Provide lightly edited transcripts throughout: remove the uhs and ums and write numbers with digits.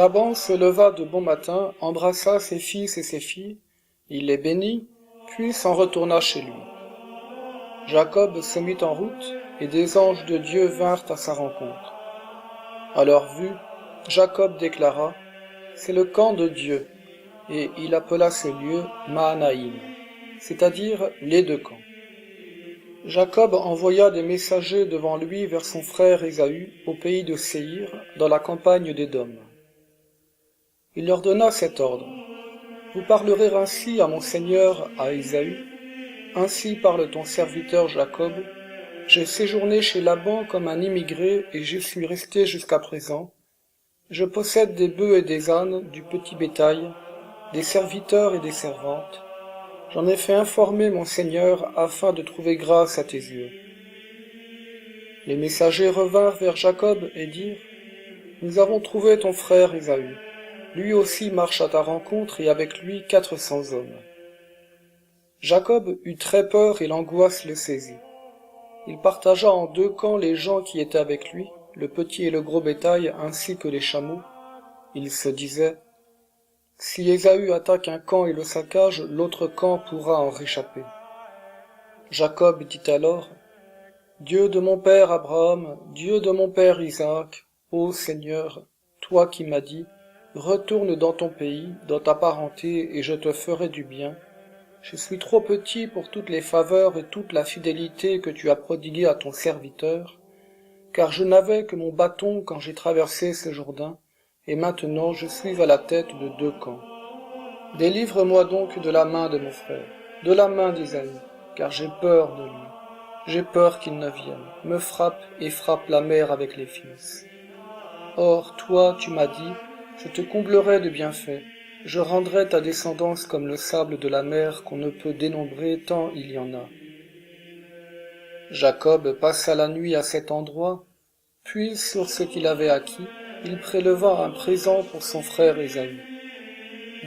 Laban se leva de bon matin, embrassa ses fils et ses filles, il les bénit, puis s'en retourna chez lui. Jacob se mit en route, et des anges de Dieu vinrent à sa rencontre. À leur vue, Jacob déclara, « C'est le camp de Dieu », et il appela ce lieu Mahanaïm, c'est-à-dire les deux camps. Jacob envoya des messagers devant lui vers son frère Ésaü, au pays de Séhir, dans la campagne d'Édom. Il leur donna cet ordre. Vous parlerez ainsi à mon seigneur, à Ésaü. Ainsi parle ton serviteur Jacob. J'ai séjourné chez Laban comme un immigré et j'y suis resté jusqu'à présent. Je possède des bœufs et des ânes, du petit bétail, des serviteurs et des servantes. J'en ai fait informer mon seigneur afin de trouver grâce à tes yeux. Les messagers revinrent vers Jacob et dirent, Nous avons trouvé ton frère Ésaü. Lui aussi marche à ta rencontre et avec lui 400 hommes. Jacob eut très peur et l'angoisse le saisit. Il partagea en deux camps les gens qui étaient avec lui, le petit et le gros bétail ainsi que les chameaux. Il se disait, si Ésaü attaque un camp et le saccage, l'autre camp pourra en réchapper. Jacob dit alors, Dieu de mon père Abraham, Dieu de mon père Isaac, ô Seigneur, toi qui m'as dit, retourne dans ton pays, dans ta parenté, et je te ferai du bien. Je suis trop petit pour toutes les faveurs et toute la fidélité que tu as prodiguées à ton serviteur, car je n'avais que mon bâton quand j'ai traversé ce Jourdain, et maintenant je suis à la tête de deux camps. Délivre-moi donc de la main de mon frère, de la main d'Ésaü, car j'ai peur de lui. J'ai peur qu'il ne vienne, me frappe et frappe la mère avec les fils. Or, toi, tu m'as dit, je te comblerai de bienfaits, je rendrai ta descendance comme le sable de la mer qu'on ne peut dénombrer tant il y en a. Jacob passa la nuit à cet endroit, puis sur ce qu'il avait acquis, il préleva un présent pour son frère Ésaü.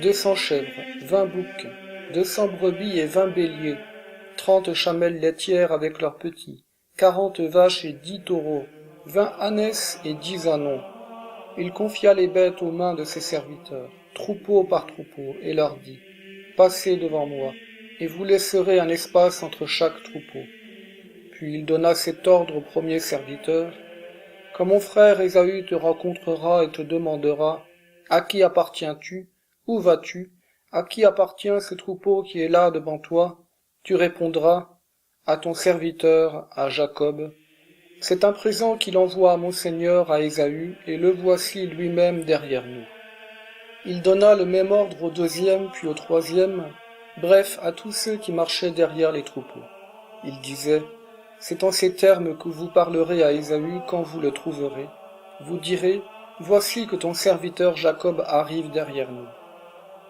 200 chèvres, 20 boucs, 200 brebis et 20 béliers, 30 chamelles laitières avec leurs petits, 40 vaches et 10 taureaux, 20 ânesses et 10 ânons. Il confia les bêtes aux mains de ses serviteurs, troupeau par troupeau, et leur dit, « Passez devant moi, et vous laisserez un espace entre chaque troupeau. » Puis il donna cet ordre au premier serviteur, « Quand mon frère Ésaü te rencontrera et te demandera, « À qui appartiens-tu? Où vas-tu? À qui appartient ce troupeau qui est là devant toi? » Tu répondras, « À ton serviteur, à Jacob. » C'est un présent qu'il envoie à mon seigneur, à Ésaü, et le voici lui-même derrière nous. Il donna le même ordre au deuxième, puis au troisième, bref, à tous ceux qui marchaient derrière les troupeaux. Il disait, « C'est en ces termes que vous parlerez à Ésaü quand vous le trouverez. Vous direz, « Voici que ton serviteur Jacob arrive derrière nous. »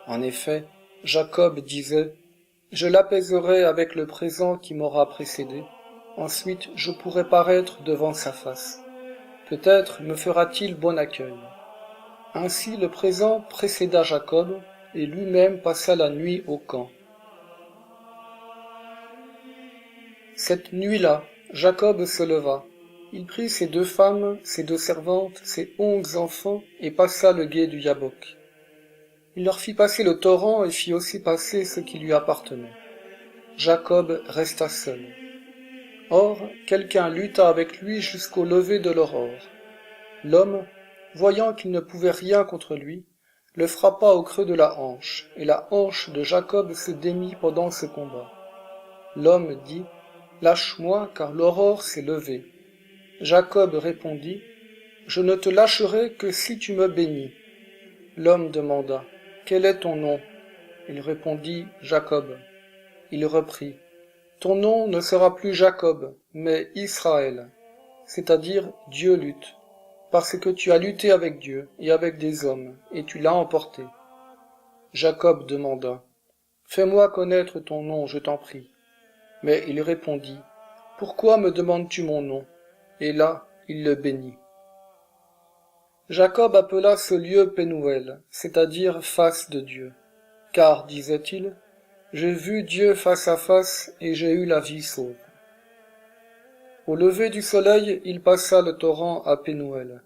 En effet, Jacob disait, « Je l'apaiserai avec le présent qui m'aura précédé. Ensuite, je pourrai paraître devant sa face. Peut-être me fera-t-il bon accueil. » Ainsi le présent précéda Jacob, et lui-même passa la nuit au camp. Cette nuit-là, Jacob se leva. Il prit ses 2 femmes, ses 2 servantes, ses 11 enfants, et passa le gué du Yabok. Il leur fit passer le torrent et fit aussi passer ce qui lui appartenait. Jacob resta seul. Or, quelqu'un lutta avec lui jusqu'au lever de l'aurore. L'homme, voyant qu'il ne pouvait rien contre lui, le frappa au creux de la hanche, et la hanche de Jacob se démit pendant ce combat. L'homme dit, « Lâche-moi, car l'aurore s'est levée. » Jacob répondit, « Je ne te lâcherai que si tu me bénis. » L'homme demanda, « Quel est ton nom ?» Il répondit, « Jacob. » Il reprit, « Ton nom ne sera plus Jacob, mais Israël, c'est-à-dire Dieu lutte, parce que tu as lutté avec Dieu et avec des hommes, et tu l'as emporté. » Jacob demanda, « Fais-moi connaître ton nom, je t'en prie. » Mais il répondit, « Pourquoi me demandes-tu mon nom ?» Et là, il le bénit. Jacob appela ce lieu Pénuel, c'est-à-dire face de Dieu. Car, disait-il, j'ai vu Dieu face à face et j'ai eu la vie sauve. Au lever du soleil, il passa le torrent à Pénuel.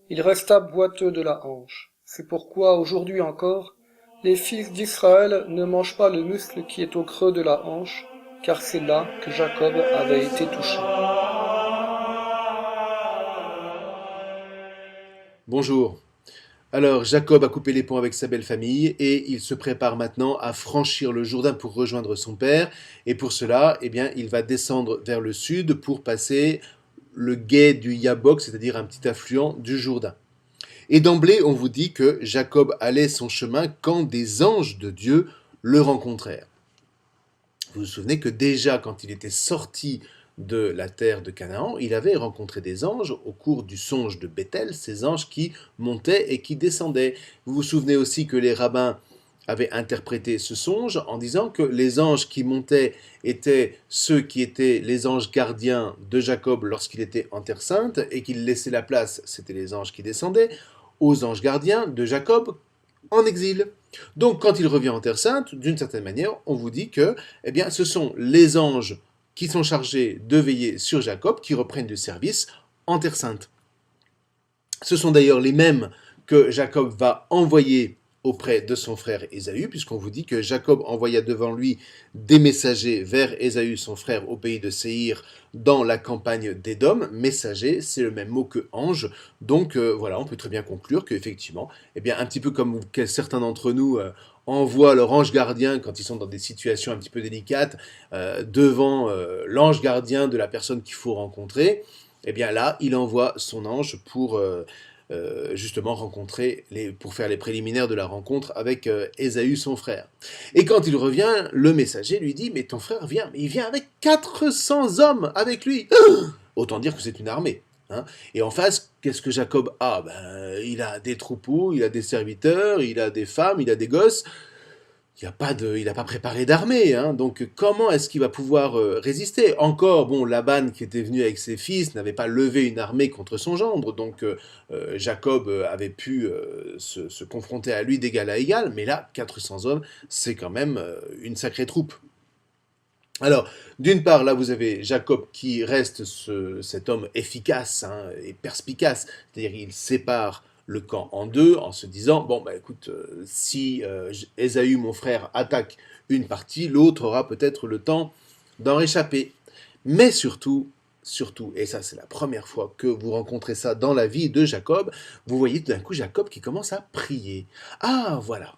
Il resta boiteux de la hanche. C'est pourquoi aujourd'hui encore, les fils d'Israël ne mangent pas le muscle qui est au creux de la hanche, car c'est là que Jacob avait été touché. Bonjour. Alors, Jacob a coupé les ponts avec sa belle famille et il se prépare maintenant à franchir le Jourdain pour rejoindre son père. Et pour cela, eh bien, il va descendre vers le sud pour passer le gué du Yabok, c'est-à-dire un petit affluent du Jourdain. Et d'emblée, on vous dit que Jacob allait son chemin quand des anges de Dieu le rencontrèrent. Vous vous souvenez que déjà, quand il était sorti de la terre de Canaan, il avait rencontré des anges au cours du songe de Bethel, ces anges qui montaient et qui descendaient. Vous vous souvenez aussi que les rabbins avaient interprété ce songe en disant que les anges qui montaient étaient ceux qui étaient les anges gardiens de Jacob lorsqu'il était en Terre Sainte et qu'il laissait la place, c'était les anges qui descendaient, aux anges gardiens de Jacob en exil. Donc quand il revient en Terre Sainte, d'une certaine manière, on vous dit que eh bien, ce sont les anges qui sont chargés de veiller sur Jacob qui reprennent du service en Terre Sainte. Ce sont d'ailleurs les mêmes que Jacob va envoyer auprès de son frère Ésaü, puisqu'on vous dit que Jacob envoya devant lui des messagers vers Ésaü, son frère, au pays de Séhir, dans la campagne d'Édom. Messager, c'est le même mot que ange. Donc voilà, on peut très bien conclure qu'effectivement, eh bien, un petit peu comme certains d'entre nous envoient leur ange gardien quand ils sont dans des situations un petit peu délicates, devant l'ange gardien de la personne qu'il faut rencontrer, eh bien là, il envoie son ange pour justement pour faire les préliminaires de la rencontre avec Ésaü, son frère. Et quand il revient, le messager lui dit, mais ton frère vient, il vient avec 400 hommes avec lui. Autant dire que c'est une armée. Hein. Et en face, qu'est-ce que Jacob a? Il a des troupeaux, il a des serviteurs, il a des femmes, il a des gosses. Il n'a pas préparé d'armée, hein, donc comment est-ce qu'il va pouvoir résister? Encore, bon, Laban qui était venu avec ses fils n'avait pas levé une armée contre son gendre, donc Jacob avait pu se confronter à lui d'égal à égal, mais là, 400 hommes, c'est quand même une sacrée troupe. Alors, d'une part, là, vous avez Jacob qui reste cet homme efficace hein, et perspicace, c'est-à-dire il sépare le camp en deux en se disant, bon, bah écoute, si Ésaü, mon frère, attaque une partie, l'autre aura peut-être le temps d'en réchapper. Mais surtout, et ça c'est la première fois que vous rencontrez ça dans la vie de Jacob, vous voyez tout d'un coup Jacob qui commence à prier. Ah, voilà.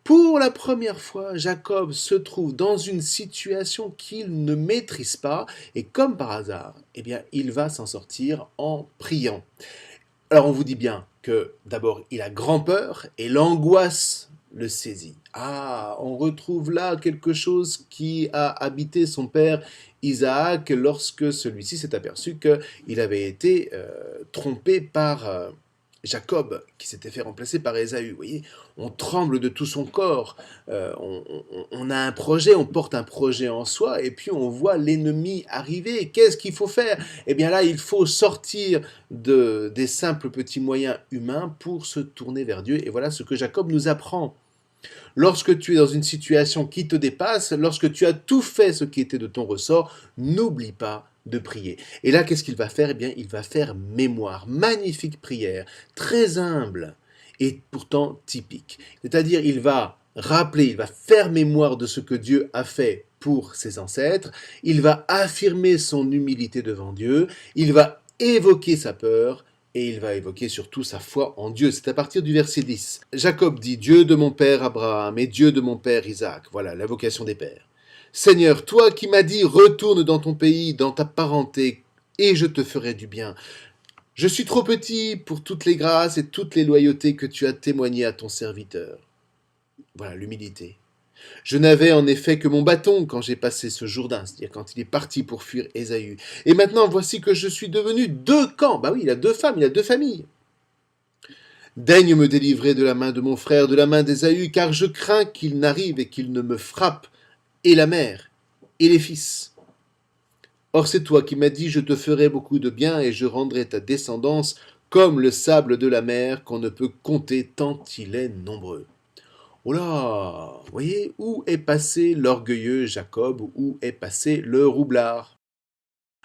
Pour la première fois, Jacob se trouve dans une situation qu'il ne maîtrise pas, et comme par hasard, eh bien, il va s'en sortir en priant. Alors on vous dit bien que d'abord il a grand peur et l'angoisse le saisit. Ah, on retrouve là quelque chose qui a habité son père Isaac lorsque celui-ci s'est aperçu qu'il avait été trompé par Jacob, qui s'était fait remplacer par Ésaü. Vous voyez, on tremble de tout son corps. On a un projet, on porte un projet en soi, et puis on voit l'ennemi arriver. Qu'est-ce qu'il faut faire? Eh bien là, il faut sortir des simples petits moyens humains pour se tourner vers Dieu. Et voilà ce que Jacob nous apprend. Lorsque tu es dans une situation qui te dépasse, lorsque tu as tout fait ce qui était de ton ressort, n'oublie pas de prier. Et là, qu'est-ce qu'il va faire? Eh bien, il va faire mémoire. Magnifique prière, très humble et pourtant typique. C'est-à-dire, il va rappeler, il va faire mémoire de ce que Dieu a fait pour ses ancêtres, il va affirmer son humilité devant Dieu, il va évoquer sa peur, et il va évoquer surtout sa foi en Dieu. C'est à partir du verset 10. Jacob dit, Dieu de mon père Abraham et Dieu de mon père Isaac. Voilà, l'invocation des pères. Seigneur, toi qui m'as dit, retourne dans ton pays, dans ta parenté, et je te ferai du bien. Je suis trop petit pour toutes les grâces et toutes les loyautés que tu as témoignées à ton serviteur. Voilà, l'humilité. Je n'avais en effet que mon bâton quand j'ai passé ce Jourdain, c'est-à-dire quand il est parti pour fuir Ésaü. Et maintenant, voici que je suis devenu deux camps. Bah oui, il a deux femmes, il a deux familles. Daigne me délivrer de la main de mon frère, de la main d'Ésaü, car je crains qu'il n'arrive et qu'il ne me frappe, et la mère, et les fils. Or c'est toi qui m'as dit, je te ferai beaucoup de bien, et je rendrai ta descendance comme le sable de la mer, qu'on ne peut compter tant il est nombreux. Oh là, vous voyez, où est passé l'orgueilleux Jacob, où est passé le roublard?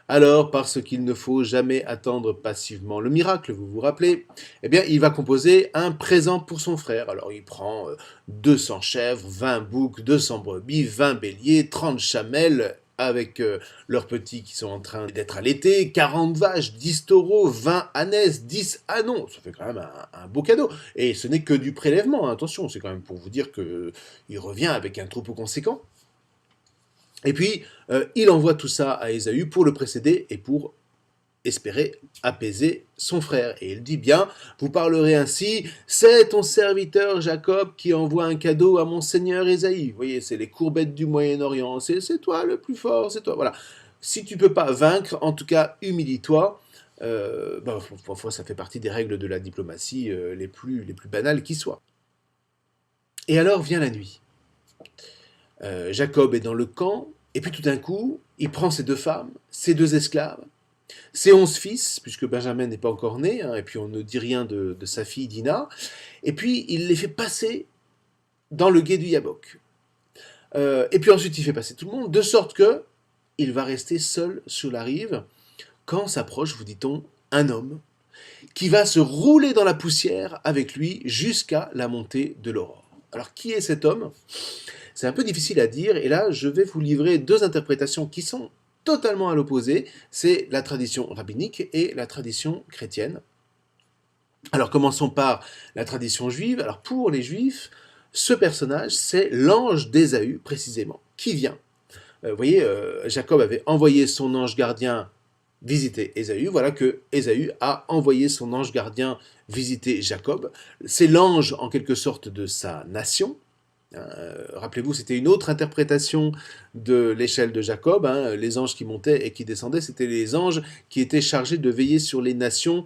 Alors, parce qu'il ne faut jamais attendre passivement le miracle, vous vous rappelez, eh bien, il va composer un présent pour son frère. Alors, il prend 200 chèvres, 20 boucs, 200 brebis, 20 béliers, 30 chamelles, avec leurs petits qui sont en train d'être allaités, 40 vaches, 10 taureaux, 20 ânesses, 10 ânons. Ça fait quand même un beau cadeau. Et ce n'est que du prélèvement, hein, attention, c'est quand même pour vous dire qu'il revient avec un troupeau conséquent. Et puis, il envoie tout ça à Ésaü pour le précéder et pour espérer apaiser son frère. Et il dit bien, vous parlerez ainsi, c'est ton serviteur Jacob qui envoie un cadeau à mon seigneur Ésaü. Vous voyez, c'est les courbettes du Moyen-Orient, c'est toi le plus fort, c'est toi. Voilà. Si tu peux pas vaincre, en tout cas, humilie-toi. Parfois, ça fait partie des règles de la diplomatie les plus banales qui soient. Et alors vient la nuit. Jacob est dans le camp, et puis tout d'un coup, il prend ses 2 femmes, ses 2 esclaves, ses 11 fils, puisque Benjamin n'est pas encore né, hein, et puis on ne dit rien de sa fille Dina, et puis il les fait passer dans le gué du Yabok. Et puis ensuite il fait passer tout le monde, de sorte que il va rester seul sur la rive, quand s'approche, vous dit-on, un homme, qui va se rouler dans la poussière avec lui jusqu'à la montée de l'aurore. Alors qui est cet homme ? C'est un peu difficile à dire, et là je vais vous livrer 2 interprétations qui sont totalement à l'opposé, c'est la tradition rabbinique et la tradition chrétienne. Alors commençons par la tradition juive. Alors pour les juifs, ce personnage, c'est l'ange d'Ésaü, précisément, qui vient. Vous voyez, Jacob avait envoyé son ange gardien visiter Ésaü, voilà que Ésaü a envoyé son ange gardien visiter Jacob. C'est l'ange, en quelque sorte, de sa nation. Rappelez-vous, c'était une autre interprétation de l'échelle de Jacob. Les anges qui montaient et qui descendaient, c'était les anges qui étaient chargés de veiller sur les nations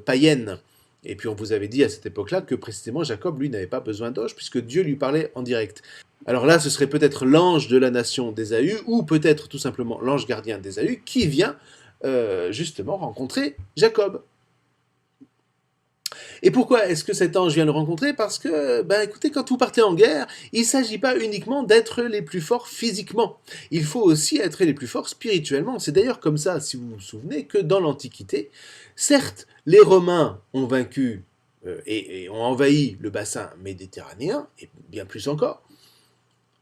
païennes. Et puis on vous avait dit à cette époque-là que précisément Jacob, lui, n'avait pas besoin d'ange puisque Dieu lui parlait en direct. Alors là, ce serait peut-être l'ange de la nation d'Ésaü ou peut-être tout simplement l'ange gardien d'Ésaü qui vient justement rencontrer Jacob. Et pourquoi est-ce que cet ange vient le rencontrer ? Parce que, écoutez, quand vous partez en guerre, il ne s'agit pas uniquement d'être les plus forts physiquement. Il faut aussi être les plus forts spirituellement. C'est d'ailleurs comme ça, si vous vous souvenez, que dans l'Antiquité, certes, les Romains ont vaincu et ont envahi le bassin méditerranéen, et bien plus encore,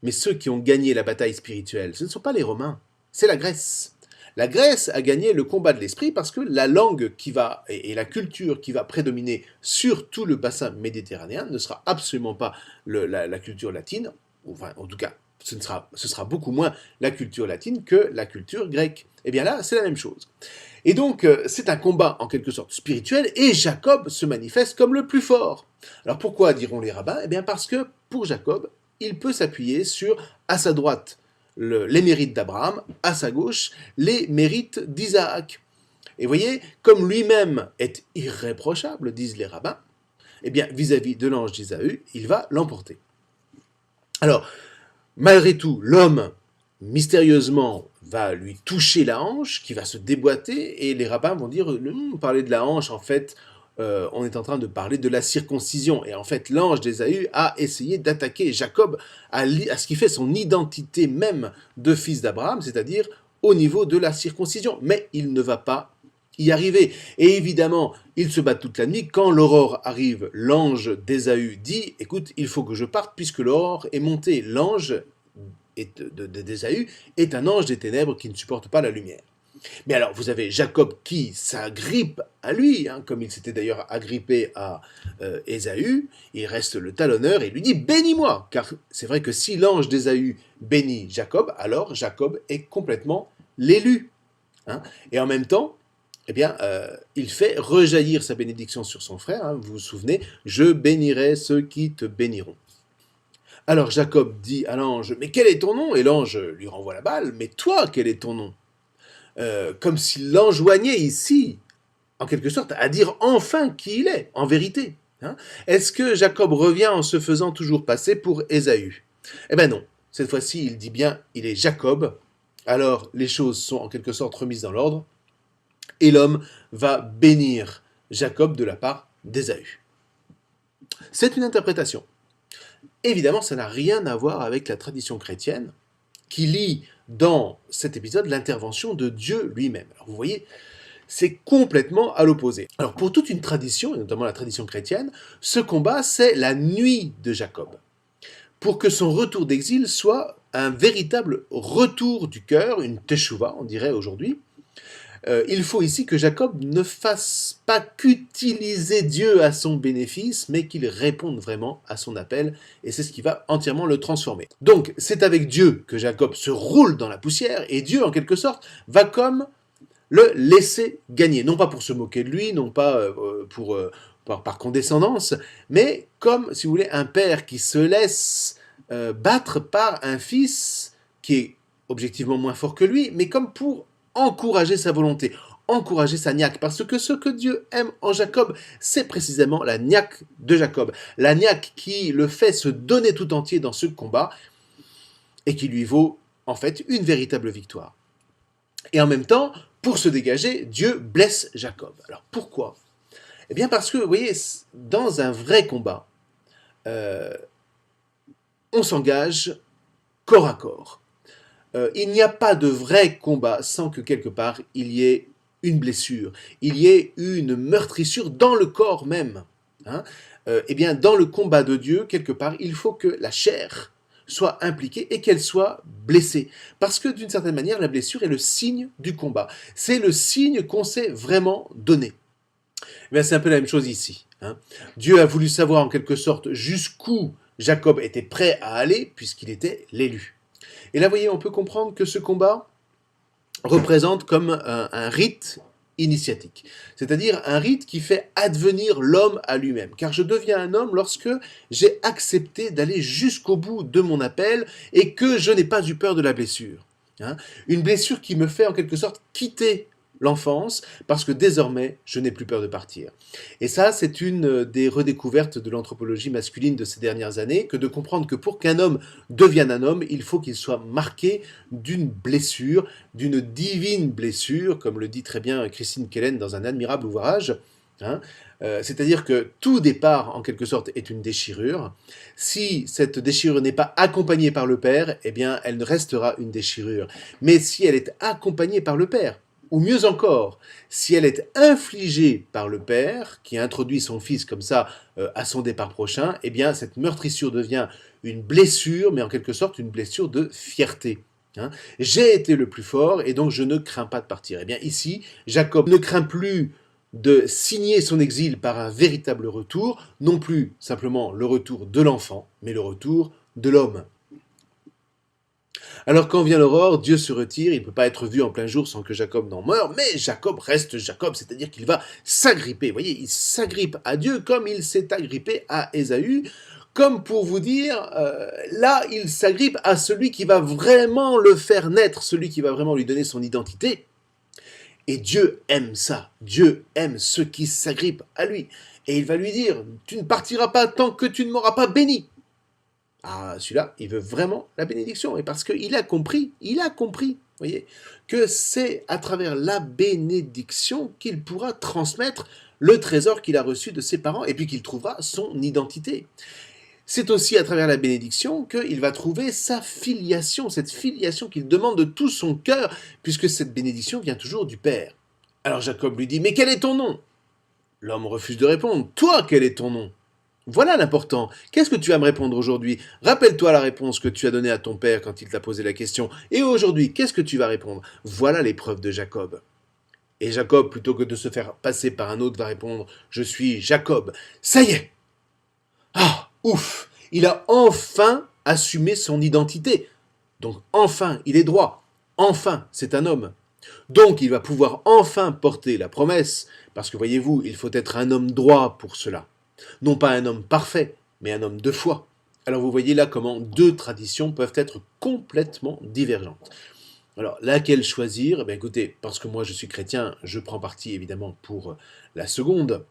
mais ceux qui ont gagné la bataille spirituelle, ce ne sont pas les Romains, c'est la Grèce. La Grèce a gagné le combat de l'esprit parce que la langue qui va et la culture qui va prédominer sur tout le bassin méditerranéen ne sera absolument pas la culture latine, enfin en tout cas ce sera beaucoup moins la culture latine que la culture grecque. Et bien là c'est la même chose. Et donc c'est un combat en quelque sorte spirituel et Jacob se manifeste comme le plus fort. Alors pourquoi diront les rabbins ? Eh bien parce que pour Jacob, il peut s'appuyer sur à sa droite les mérites d'Abraham, à sa gauche, les mérites d'Isaac. Et voyez, comme lui-même est irréprochable, disent les rabbins, eh bien, vis-à-vis de l'ange d'Ésaü, il va l'emporter. Alors, malgré tout, l'homme, mystérieusement, va lui toucher la hanche, qui va se déboîter, et les rabbins vont dire, parler de la hanche, en fait, on est en train de parler de la circoncision. Et en fait, l'ange d'Ésaü a essayé d'attaquer Jacob à ce qui fait son identité même de fils d'Abraham, c'est-à-dire au niveau de la circoncision. Mais il ne va pas y arriver. Et évidemment, ils se battent toute la nuit. Quand l'aurore arrive, l'ange d'Ésaü dit « Écoute, il faut que je parte puisque l'aurore est montée. » L'ange d'Ésaü est un ange des ténèbres qui ne supporte pas la lumière. Mais alors, vous avez Jacob qui s'agrippe à lui, comme il s'était d'ailleurs agrippé à Ésaü, il reste le talonneur et lui dit « Bénis-moi » car c'est vrai que si l'ange d'Ésaü bénit Jacob, alors Jacob est complètement l'élu. Et en même temps, eh bien, il fait rejaillir sa bénédiction sur son frère, vous vous souvenez « Je bénirai ceux qui te béniront ». Alors Jacob dit à l'ange « Mais quel est ton nom ?» Et l'ange lui renvoie la balle « Mais toi, quel est ton nom ?» Comme s'il l'enjoignait ici, en quelque sorte, à dire enfin qui il est, en vérité. Est-ce que Jacob revient en se faisant toujours passer pour Ésaü ? Eh bien non, cette fois-ci il dit bien, il est Jacob, alors les choses sont en quelque sorte remises dans l'ordre, et l'homme va bénir Jacob de la part d'Ésaü. C'est une interprétation. Évidemment, ça n'a rien à voir avec la tradition chrétienne, qui lie dans cet épisode l'intervention de Dieu lui-même. Alors vous voyez, c'est complètement à l'opposé. Alors pour toute une tradition, et notamment la tradition chrétienne, ce combat, c'est la nuit de Jacob. Pour que son retour d'exil soit un véritable retour du cœur, une teshuva, on dirait aujourd'hui, il faut ici que Jacob ne fasse pas qu'utiliser Dieu à son bénéfice, mais qu'il réponde vraiment à son appel, et c'est ce qui va entièrement le transformer. Donc, c'est avec Dieu que Jacob se roule dans la poussière, et Dieu, en quelque sorte, va comme le laisser gagner. Non pas pour se moquer de lui, non pas par condescendance, mais comme, si vous voulez, un père qui se laisse battre par un fils qui est objectivement moins fort que lui, mais comme pour encourager sa volonté, encourager sa niaque, parce que ce que Dieu aime en Jacob, c'est précisément la niaque de Jacob, la niaque qui le fait se donner tout entier dans ce combat, et qui lui vaut en fait une véritable victoire. Et en même temps, pour se dégager, Dieu blesse Jacob. Alors pourquoi? Eh bien parce que, vous voyez, dans un vrai combat, on s'engage corps à corps. Il n'y a pas de vrai combat sans que quelque part il y ait une blessure, il y ait une meurtrissure dans le corps même. Hein. Eh bien, dans le combat de Dieu, quelque part, il faut que la chair soit impliquée et qu'elle soit blessée. Parce que d'une certaine manière, la blessure est le signe du combat. C'est le signe qu'on s'est vraiment donné. Eh bien, c'est un peu la même chose ici. Hein. Dieu a voulu savoir en quelque sorte jusqu'où Jacob était prêt à aller, puisqu'il était l'élu. Et là, vous voyez, on peut comprendre que ce combat représente comme un rite initiatique, c'est-à-dire un rite qui fait advenir l'homme à lui-même. Car je deviens un homme lorsque j'ai accepté d'aller jusqu'au bout de mon appel et que je n'ai pas eu peur de la blessure. Hein. Une blessure qui me fait en quelque sorte quitter l'enfance, parce que désormais, je n'ai plus peur de partir. Et ça, c'est une des redécouvertes de l'anthropologie masculine de ces dernières années, que de comprendre que pour qu'un homme devienne un homme, il faut qu'il soit marqué d'une blessure, d'une divine blessure, comme le dit très bien Christine Kellen dans un admirable ouvrage. Hein. C'est-à-dire que tout départ, en quelque sorte, est une déchirure. Si cette déchirure n'est pas accompagnée par le Père, eh bien, elle restera une déchirure. Mais si elle est accompagnée par le Père, ou mieux encore, si elle est infligée par le père, qui introduit son fils comme ça à son départ prochain, eh bien cette meurtrissure devient une blessure, mais en quelque sorte une blessure de fierté. Hein. J'ai été le plus fort et donc je ne crains pas de partir. Eh bien ici, Jacob ne craint plus de signer son exil par un véritable retour, non plus simplement le retour de l'enfant, mais le retour de l'homme. Alors quand vient l'aurore, Dieu se retire, il ne peut pas être vu en plein jour sans que Jacob n'en meure, mais Jacob reste Jacob, c'est-à-dire qu'il va s'agripper. Vous voyez, il s'agrippe à Dieu comme il s'est agrippé à Ésaü, comme pour vous dire, là, il s'agrippe à celui qui va vraiment le faire naître, celui qui va vraiment lui donner son identité. Et Dieu aime ça, Dieu aime ceux qui s'agrippent à lui. Et il va lui dire, tu ne partiras pas tant que tu ne m'auras pas béni. Ah, celui-là, il veut vraiment la bénédiction. Et parce qu'il a compris, voyez, que c'est à travers la bénédiction qu'il pourra transmettre le trésor qu'il a reçu de ses parents et puis qu'il trouvera son identité. C'est aussi à travers la bénédiction qu'il va trouver sa filiation, cette filiation qu'il demande de tout son cœur, puisque cette bénédiction vient toujours du Père. Alors Jacob lui dit, mais quel est ton nom? L'homme refuse de répondre. Toi, quel est ton nom? Voilà l'important. Qu'est-ce que tu vas me répondre aujourd'hui? Rappelle-toi la réponse que tu as donnée à ton père quand il t'a posé la question. Et aujourd'hui, qu'est-ce que tu vas répondre? Voilà l'épreuve de Jacob. Et Jacob, plutôt que de se faire passer par un autre, va répondre « Je suis Jacob ». Ça y est! Ah, ouf! Il a enfin assumé son identité. Donc enfin, il est droit. Enfin, c'est un homme. Donc il va pouvoir enfin porter la promesse, parce que voyez-vous, il faut être un homme droit pour cela. Non pas un homme parfait, mais un homme de foi. Alors vous voyez là comment deux traditions peuvent être complètement divergentes. Alors laquelle choisir? Eh bien, écoutez, parce que moi je suis chrétien, je prends parti évidemment pour la seconde,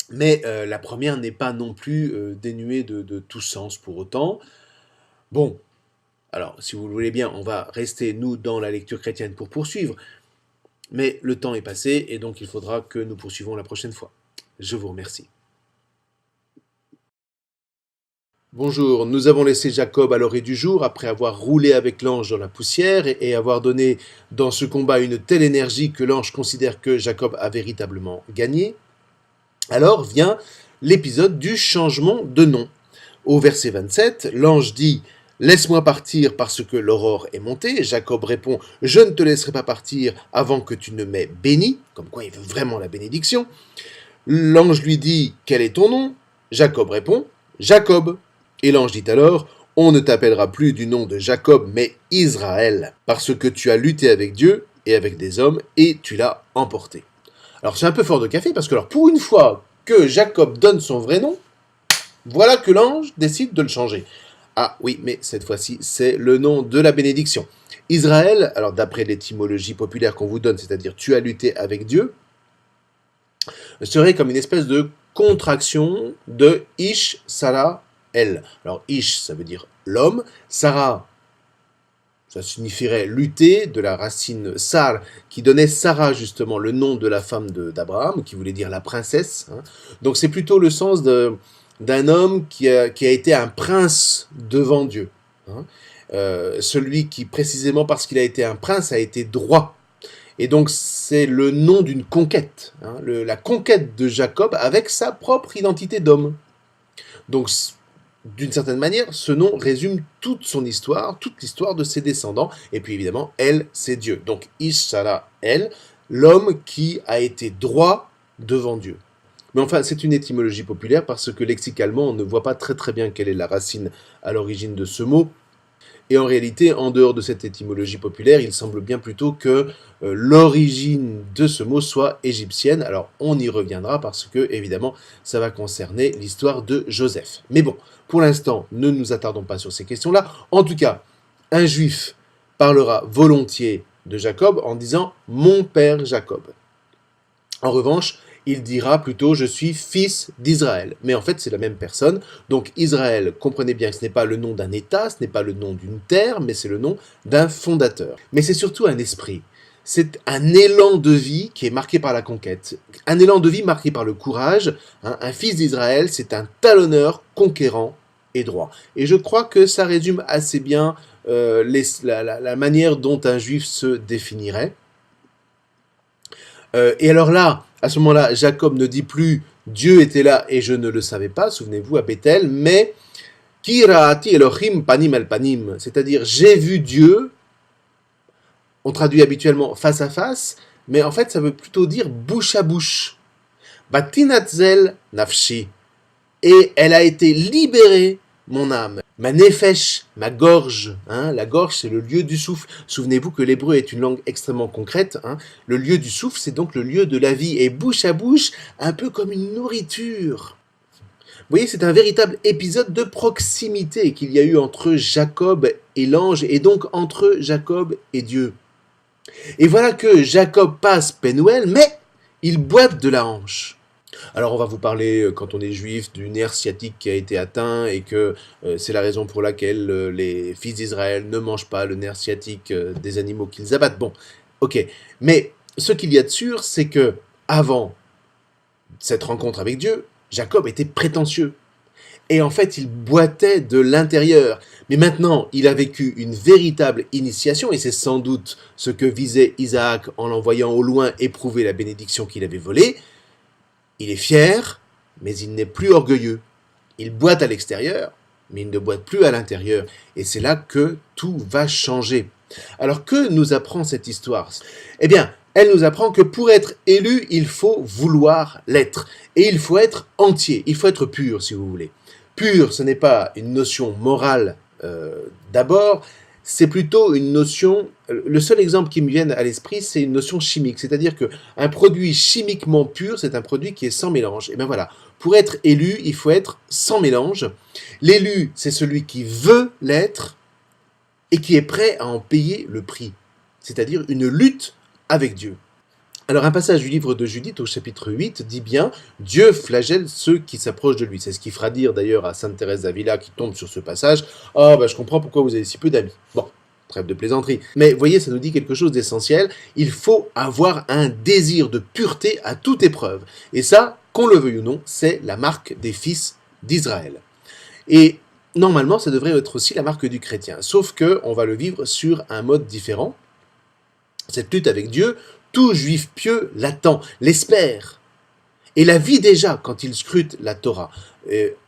mais la première n'est pas non plus dénuée de tout sens pour autant. Bon, alors si vous le voulez bien, on va rester nous dans la lecture chrétienne pour poursuivre, mais le temps est passé et donc il faudra que nous poursuivons la prochaine fois. Je vous remercie. Bonjour, nous avons laissé Jacob à l'orée du jour après avoir roulé avec l'ange dans la poussière et avoir donné dans ce combat une telle énergie que l'ange considère que Jacob a véritablement gagné. Alors vient l'épisode du changement de nom. Au verset 27, l'ange dit « Laisse-moi partir parce que l'aurore est montée ». Jacob répond « Je ne te laisserai pas partir avant que tu ne m'aies béni », comme quoi il veut vraiment la bénédiction. L'ange lui dit « Quel est ton nom ?» Jacob répond « Jacob ». Et l'ange dit alors « On ne t'appellera plus du nom de Jacob, mais Israël, parce que tu as lutté avec Dieu et avec des hommes, et tu l'as emporté. » Alors c'est un peu fort de café, parce que alors, pour une fois que Jacob donne son vrai nom, voilà que l'ange décide de le changer. Ah oui, mais cette fois-ci, c'est le nom de la bénédiction. Israël, alors d'après l'étymologie populaire qu'on vous donne, c'est-à-dire « tu as lutté avec Dieu », serait comme une espèce de contraction de Ish, Sarah, El. Alors Ish, ça veut dire l'homme, Sarah, ça signifierait lutter, de la racine Sar, qui donnait Sarah justement, le nom de la femme d'Abraham, qui voulait dire la princesse. Hein. Donc c'est plutôt le sens d'un homme qui a été un prince devant Dieu. Hein. Celui qui, précisément parce qu'il a été un prince, a été droit. Et donc c'est le nom d'une conquête, hein, la conquête de Jacob avec sa propre identité d'homme. Donc d'une certaine manière, ce nom résume toute son histoire, toute l'histoire de ses descendants, et puis évidemment, elle, c'est Dieu. Donc Ish-Sarah, elle, l'homme qui a été droit devant Dieu. Mais enfin, c'est une étymologie populaire parce que lexicalement, on ne voit pas très bien quelle est la racine à l'origine de ce mot. Et en réalité, en dehors de cette étymologie populaire, il semble bien plutôt que l'origine de ce mot soit égyptienne. Alors, on y reviendra parce que, évidemment, ça va concerner l'histoire de Joseph. Mais bon, pour l'instant, ne nous attardons pas sur ces questions-là. En tout cas, un juif parlera volontiers de Jacob en disant « mon père Jacob ». En revanche, il dira plutôt « je suis fils d'Israël ». Mais en fait, c'est la même personne. Donc Israël, comprenez bien que ce n'est pas le nom d'un État, ce n'est pas le nom d'une terre, mais c'est le nom d'un fondateur. Mais c'est surtout un esprit. C'est un élan de vie qui est marqué par la conquête. Un élan de vie marqué par le courage. Hein. Un fils d'Israël, c'est un talonneur conquérant et droit. Et je crois que ça résume assez bien la manière dont un juif se définirait. Et alors là, à ce moment-là, Jacob ne dit plus « Dieu était là et je ne le savais pas », souvenez-vous, à Bethel, mais « Ki ra'ati Elohim panim el panim », c'est-à-dire « j'ai vu Dieu », on traduit habituellement « face à face », mais en fait, ça veut plutôt dire « bouche à bouche ». « Batinatzel nafshi » et elle a été libérée, mon âme. Ma nefesh, ma gorge, hein, la gorge c'est le lieu du souffle. Souvenez-vous que l'hébreu est une langue extrêmement concrète. Hein. Le lieu du souffle, c'est donc le lieu de la vie. Et bouche à bouche, un peu comme une nourriture. Vous voyez, c'est un véritable épisode de proximité qu'il y a eu entre Jacob et l'ange, et donc entre Jacob et Dieu. Et voilà que Jacob passe Pénuel, mais il boite de la hanche. Alors on va vous parler, quand on est juif, du nerf sciatique qui a été atteint et que c'est la raison pour laquelle les fils d'Israël ne mangent pas le nerf sciatique des animaux qu'ils abattent. Bon, ok. Mais ce qu'il y a de sûr, c'est que avant cette rencontre avec Dieu, Jacob était prétentieux. Et en fait, il boitait de l'intérieur. Mais maintenant, il a vécu une véritable initiation, et c'est sans doute ce que visait Isaac en l'envoyant au loin éprouver la bénédiction qu'il avait volée. Il est fier, mais il n'est plus orgueilleux. Il boite à l'extérieur, mais il ne boite plus à l'intérieur. Et c'est là que tout va changer. Alors que nous apprend cette histoire? Eh bien, elle nous apprend que pour être élu, il faut vouloir l'être. Et il faut être entier, il faut être pur, si vous voulez. Pur, ce n'est pas une notion morale d'abord, c'est plutôt une notion, le seul exemple qui me vient à l'esprit, c'est une notion chimique, c'est-à-dire qu'un produit chimiquement pur, c'est un produit qui est sans mélange. Et bien voilà, pour être élu, il faut être sans mélange. L'élu, c'est celui qui veut l'être et qui est prêt à en payer le prix, c'est-à-dire une lutte avec Dieu. Alors un passage du livre de Judith au chapitre 8 dit bien « Dieu flagelle ceux qui s'approchent de lui ». C'est ce qui fera dire d'ailleurs à Sainte Thérèse d'Avila qui tombe sur ce passage « Ah je comprends pourquoi vous avez si peu d'amis ». Bon, trêve de plaisanterie. Mais voyez, ça nous dit quelque chose d'essentiel. Il faut avoir un désir de pureté à toute épreuve. Et ça, qu'on le veuille ou non, c'est la marque des fils d'Israël. Et normalement, ça devrait être aussi la marque du chrétien. Sauf que on va le vivre sur un mode différent. Cette lutte avec Dieu, tout juif pieux l'attend, l'espère. Et la vit déjà quand il scrute la Torah.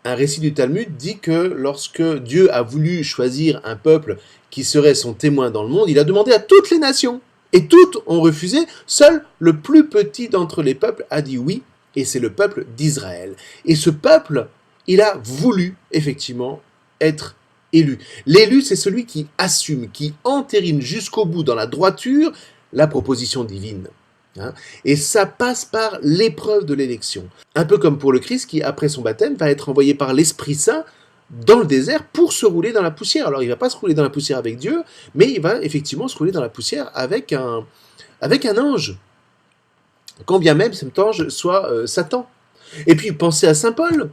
Un récit du Talmud dit que lorsque Dieu a voulu choisir un peuple qui serait son témoin dans le monde, il a demandé à toutes les nations. Et toutes ont refusé, seul le plus petit d'entre les peuples a dit oui, et c'est le peuple d'Israël. Et ce peuple, il a voulu effectivement être élu. L'élu, c'est celui qui assume, qui entérine jusqu'au bout dans la droiture la proposition divine. Et ça passe par l'épreuve de l'élection. Un peu comme pour le Christ qui, après son baptême, va être envoyé par l'Esprit Saint dans le désert pour se rouler dans la poussière. Alors il ne va pas se rouler dans la poussière avec Dieu, mais il va effectivement se rouler dans la poussière avec un ange. Quand bien même cet ange soit Satan. Et puis pensez à Saint Paul.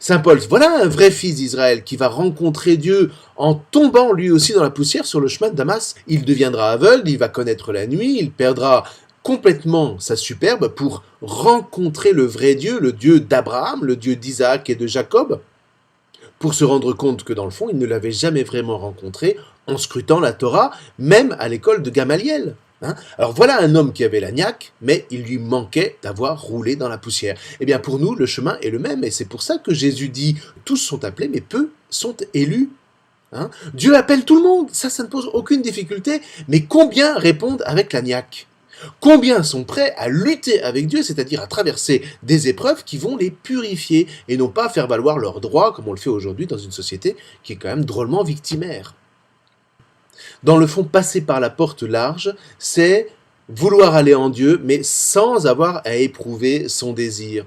Saint Paul, voilà un vrai fils d'Israël qui va rencontrer Dieu en tombant lui aussi dans la poussière sur le chemin de Damas. Il deviendra aveugle, il va connaître la nuit, il perdra complètement sa superbe pour rencontrer le vrai Dieu, le Dieu d'Abraham, le Dieu d'Isaac et de Jacob, pour se rendre compte que dans le fond, il ne l'avait jamais vraiment rencontré en scrutant la Torah, même à l'école de Gamaliel. Alors voilà un homme qui avait la niaque, mais il lui manquait d'avoir roulé dans la poussière. Eh bien pour nous, le chemin est le même, et c'est pour ça que Jésus dit « tous sont appelés, mais peu sont élus ». Dieu appelle tout le monde, ça ne pose aucune difficulté, mais combien répondent avec la niaque ? Combien sont prêts à lutter avec Dieu, c'est-à-dire à traverser des épreuves qui vont les purifier et non pas faire valoir leurs droits comme on le fait aujourd'hui dans une société qui est quand même drôlement victimaire. Dans le fond, passer par la porte large, c'est vouloir aller en Dieu, mais sans avoir à éprouver son désir.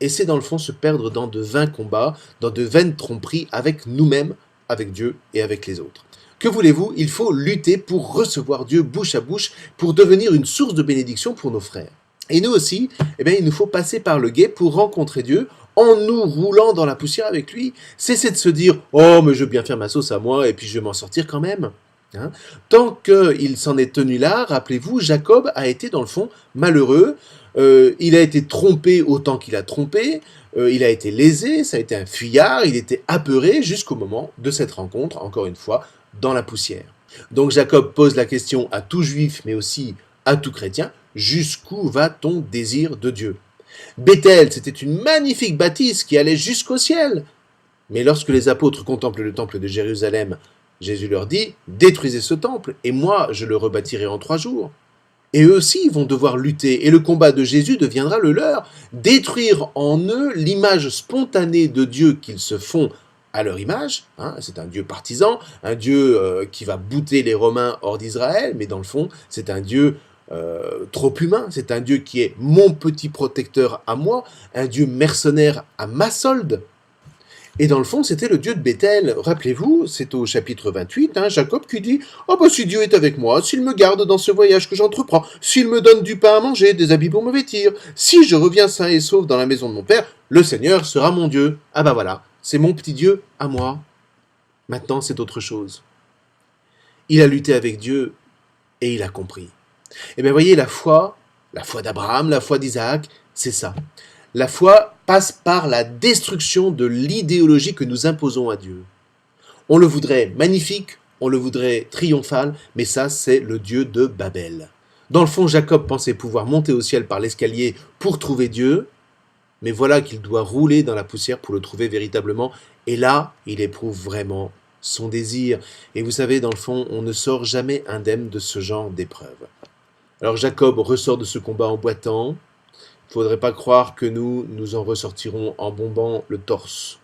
Et c'est dans le fond se perdre dans de vains combats, dans de vaines tromperies avec nous-mêmes, avec Dieu et avec les autres. Que voulez-vous? Il faut lutter pour recevoir Dieu bouche à bouche, pour devenir une source de bénédiction pour nos frères. Et nous aussi, il nous faut passer par le gué pour rencontrer Dieu en nous roulant dans la poussière avec lui. Cessez de se dire « Oh, mais je veux bien faire ma sauce à moi et puis je vais m'en sortir quand même ». Tant qu'il s'en est tenu là, rappelez-vous, Jacob a été dans le fond malheureux, il a été trompé autant qu'il a trompé, il a été lésé, ça a été un fuyard, il était apeuré jusqu'au moment de cette rencontre, encore une fois, dans la poussière. Donc Jacob pose la question à tout juif, mais aussi à tout chrétien, jusqu'où va ton désir de Dieu? Bethel, c'était une magnifique bâtisse qui allait jusqu'au ciel. Mais lorsque les apôtres contemplent le temple de Jérusalem, Jésus leur dit, détruisez ce temple, et moi je le rebâtirai en 3 jours. Et eux aussi vont devoir lutter, et le combat de Jésus deviendra le leur, détruire en eux l'image spontanée de Dieu qu'ils se font à leur image. C'est un Dieu partisan, un Dieu qui va bouter les Romains hors d'Israël, mais dans le fond, c'est un Dieu trop humain, c'est un Dieu qui est mon petit protecteur à moi, un Dieu mercenaire à ma solde. Et dans le fond, c'était le Dieu de Bethel. Rappelez-vous, c'est au chapitre 28, Jacob qui dit « Oh bah si Dieu est avec moi, s'il me garde dans ce voyage que j'entreprends, s'il me donne du pain à manger, des habits pour me vêtir, si je reviens sain et sauf dans la maison de mon père, le Seigneur sera mon Dieu. » Ah bah voilà, c'est mon petit Dieu à moi. Maintenant, c'est autre chose. Il a lutté avec Dieu et il a compris. Et bien voyez, la foi d'Abraham, la foi d'Isaac, c'est ça. La foi passe par la destruction de l'idéologie que nous imposons à Dieu. On le voudrait magnifique, on le voudrait triomphal, mais ça, c'est le Dieu de Babel. Dans le fond, Jacob pensait pouvoir monter au ciel par l'escalier pour trouver Dieu, mais voilà qu'il doit rouler dans la poussière pour le trouver véritablement, et là, il éprouve vraiment son désir. Et vous savez, dans le fond, on ne sort jamais indemne de ce genre d'épreuve. Alors Jacob ressort de ce combat en boitant. Il ne faudrait pas croire que nous en ressortirons en bombant le torse.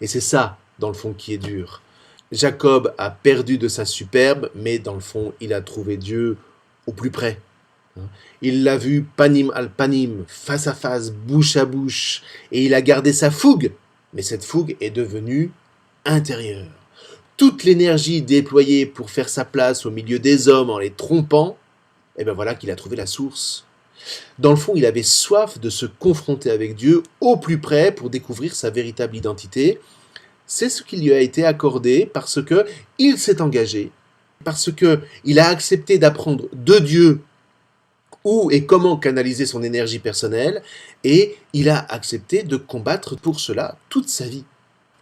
Et c'est ça, dans le fond, qui est dur. Jacob a perdu de sa superbe, mais dans le fond, il a trouvé Dieu au plus près. Il l'a vu panim al panim, face à face, bouche à bouche, et il a gardé sa fougue. Mais cette fougue est devenue intérieure. Toute l'énergie déployée pour faire sa place au milieu des hommes en les trompant, et bien voilà qu'il a trouvé la source. Dans le fond, il avait soif de se confronter avec Dieu au plus près pour découvrir sa véritable identité. C'est ce qui lui a été accordé parce qu'il s'est engagé, parce qu'il a accepté d'apprendre de Dieu où et comment canaliser son énergie personnelle, et il a accepté de combattre pour cela toute sa vie.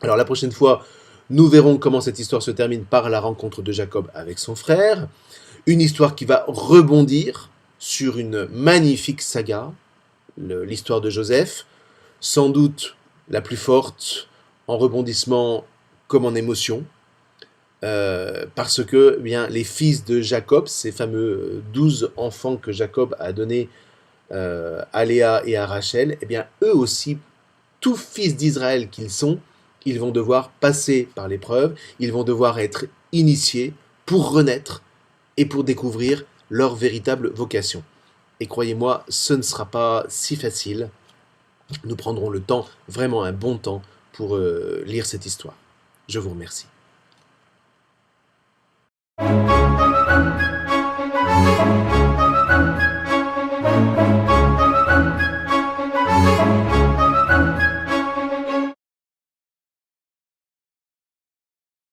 Alors la prochaine fois Nous verrons comment cette histoire se termine par la rencontre de Jacob avec son frère. Une histoire qui va rebondir sur une magnifique saga, l'histoire de Joseph, sans doute la plus forte en rebondissement comme en émotion, parce que les fils de Jacob, ces fameux 12 enfants que Jacob a donnés à Léa et à Rachel, eux aussi, tous fils d'Israël qu'ils sont, ils vont devoir passer par l'épreuve, ils vont devoir être initiés pour renaître et pour découvrir leur véritable vocation. Et croyez-moi, ce ne sera pas si facile. Nous prendrons le temps, vraiment un bon temps, pour lire cette histoire. Je vous remercie.